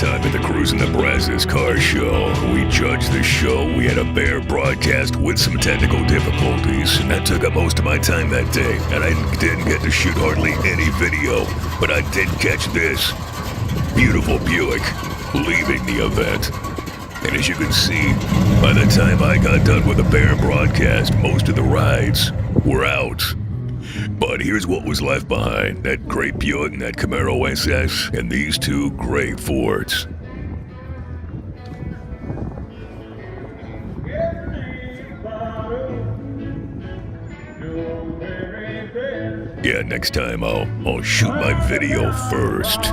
time at the Cruisin the Brazos car show. We judged the show. We had a bare broadcast with some technical difficulties, and that took up most of my time that day. And I didn't get to shoot hardly any video, but I did catch this beautiful Buick leaving the event. And as you can see, by the time I got done with the bare broadcast, most of the rides were out. But here's what was left behind: that great Buick and that Camaro SS, and these two great Fords. Yeah, next time I'll shoot my video first.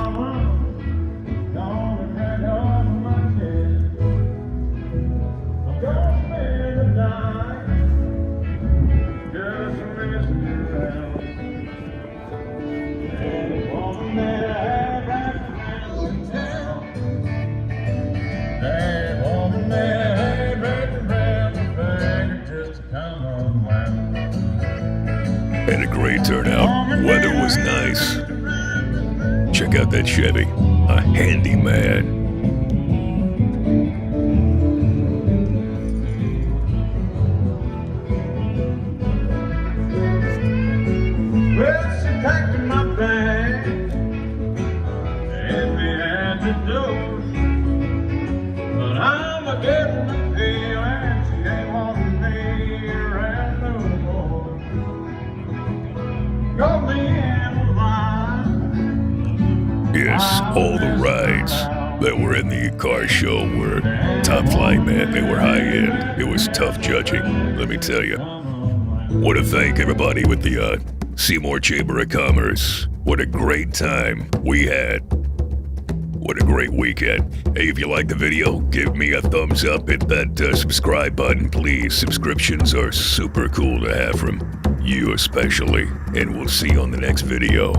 And a great turnout. Weather was nice. Check out that Chevy. A handyman. Well, she packed my bag and we had to do. But I'm a getting the feeling she ain't wanting me around no more. Got me in the line. Yes, all the rides that were in the car show were top flight, man. They were high end. It was tough judging, let me tell you. Want to thank everybody with the Seymour Chamber of Commerce. What a great time we had. What a great weekend. Hey, if you liked the video, give me a thumbs up. Hit that subscribe button, please. Subscriptions are super cool to have from you especially. And we'll see you on the next video.